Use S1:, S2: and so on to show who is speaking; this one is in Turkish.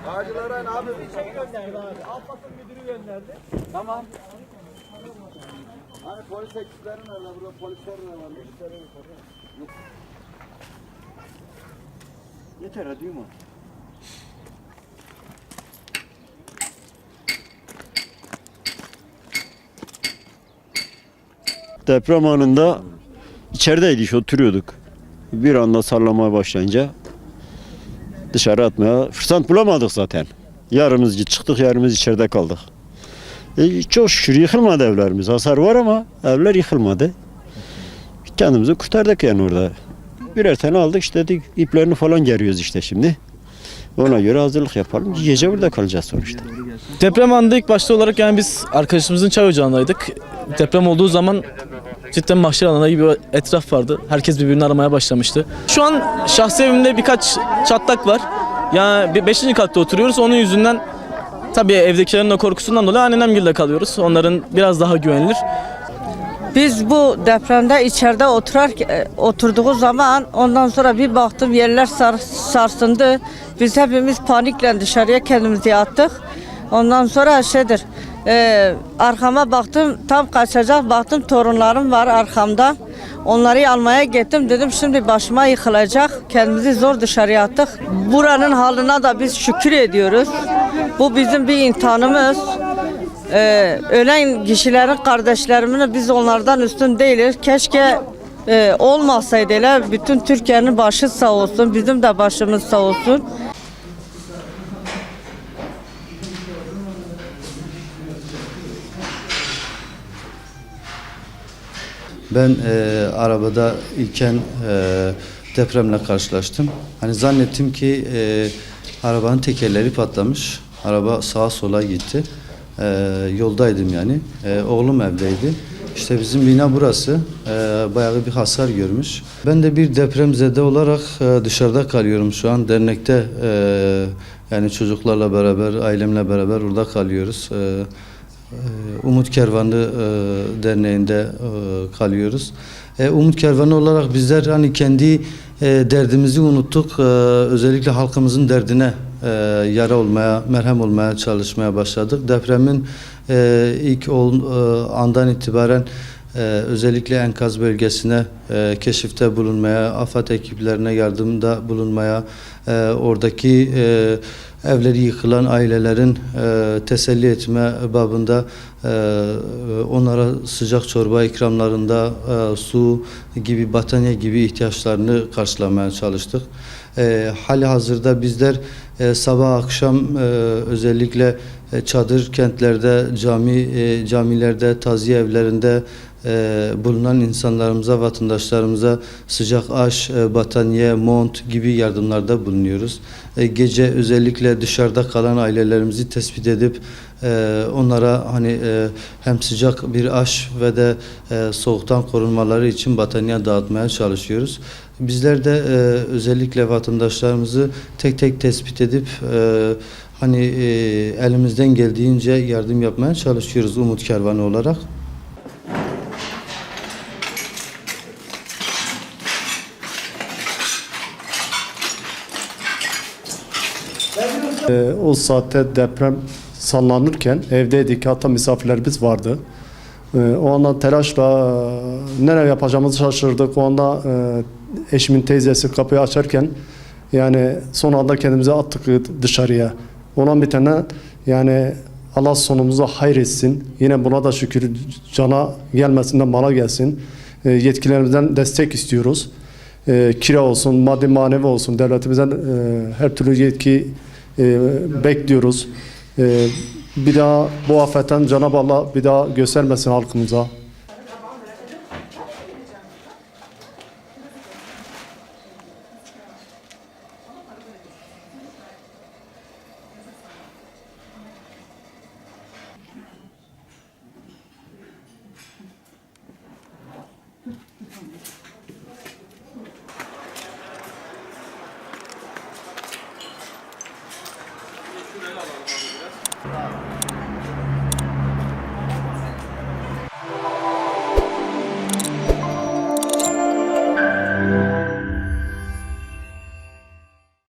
S1: Ağacılara ne abi?
S2: Şey gönderdi abi. Alfat'ın müdürü gönderdi.
S1: Tamam. Hani polis ekipleri nerede? Burada polisler ne var? Yeter hadi mu?
S3: Deprem anında içerideydik, oturuyorduk. Bir anda sallamaya başlayınca dışarı atmaya fırsat bulamadık zaten. Yarımız çıktık, yarımız içeride kaldık. Çok şükür yıkılmadı evlerimiz. Hasar var ama evler yıkılmadı. Kendimizi kurtardık yani orada. Birer tane aldık işte, iplerini falan geriyoruz işte şimdi. Ona göre hazırlık yapalım. Gece burada kalacağız sonuçta.
S4: Deprem anında ilk başta olarak yani biz arkadaşımızın çay ocağındaydık. Deprem olduğu zaman cidden mahşer alanı gibi bir etraf vardı. Herkes birbirini aramaya başlamıştı. Şu an şahsi evimde birkaç çatlak var. Yani 5. katta oturuyoruz. Onun yüzünden tabii evdekilerin o korkusundan dolayı annemgilde kalıyoruz. Onların biraz daha güvenilir.
S5: Biz bu depremde içeride oturduğu zaman ondan sonra bir baktım yerler sarsındı. Biz hepimiz panikle dışarıya kendimizi attık. Ondan sonra arkama baktım, tam kaçacak, baktım torunlarım var arkamda. Onları almaya gittim, dedim şimdi başıma yıkılacak. Kendimizi zor dışarıya attık. Buranın haline da biz şükür ediyoruz. Bu bizim bir imtihanımız. Ölen kişilerin kardeşlerimini biz onlardan üstün değiliz. Keşke olmasaydı, bütün Türkiye'nin başı sağ olsun, bizim de başımız sağ olsun.
S6: Ben arabada ilken depremle karşılaştım. Hani zannettim ki arabanın tekerleri patlamış. Araba sağa sola gitti. Yoldaydım yani. Oğlum evdeydi. İşte bizim bina burası. Bayağı bir hasar görmüş. Ben de bir depremzede olarak dışarıda kalıyorum şu an. Dernekte yani çocuklarla beraber, ailemle beraber orada kalıyoruz. Umut Kervanı Derneği'nde kalıyoruz. Umut Kervanı olarak bizler hani kendi derdimizi unuttuk. Özellikle halkımızın derdine yara olmaya, merhem olmaya çalışmaya başladık. Depremin ilk andan itibaren özellikle enkaz bölgesine keşifte bulunmaya, AFAD ekiplerine yardımda bulunmaya, oradaki evleri yıkılan ailelerin teselli etme babında onlara sıcak çorba ikramlarında su gibi, battaniye gibi ihtiyaçlarını karşılamaya çalıştık. Hali hazırda bizler sabah akşam özellikle çadır kentlerde, camilerde, taziye evlerinde bulunan insanlarımıza, vatandaşlarımıza sıcak aş, battaniye, mont gibi yardımlarda bulunuyoruz. Gece özellikle dışarıda kalan ailelerimizi tespit edip onlara hani hem sıcak bir aş ve de soğuktan korunmaları için battaniye dağıtmaya çalışıyoruz. Bizler de özellikle vatandaşlarımızı tek tek tespit edip hani elimizden geldiğince yardım yapmaya çalışıyoruz Umut Kervanı olarak.
S7: O saatte deprem sallanırken evdeydik, hatta misafirlerimiz vardı. O anda telaşla nereye yapacağımızı şaşırdık. O anda eşimin teyzesi kapıyı açarken yani son anda kendimizi attık dışarıya. Ona bir tane yani Allah sonumuza hayretsin. Yine buna da şükür, cana gelmesin de mala gelsin. Yetkililerimizden destek istiyoruz. Kira olsun, maddi manevi olsun, devletimizden her türlü yetki bekliyoruz. Bir daha bu afetten Cenab-ı Allah bir daha göstermesin halkımıza.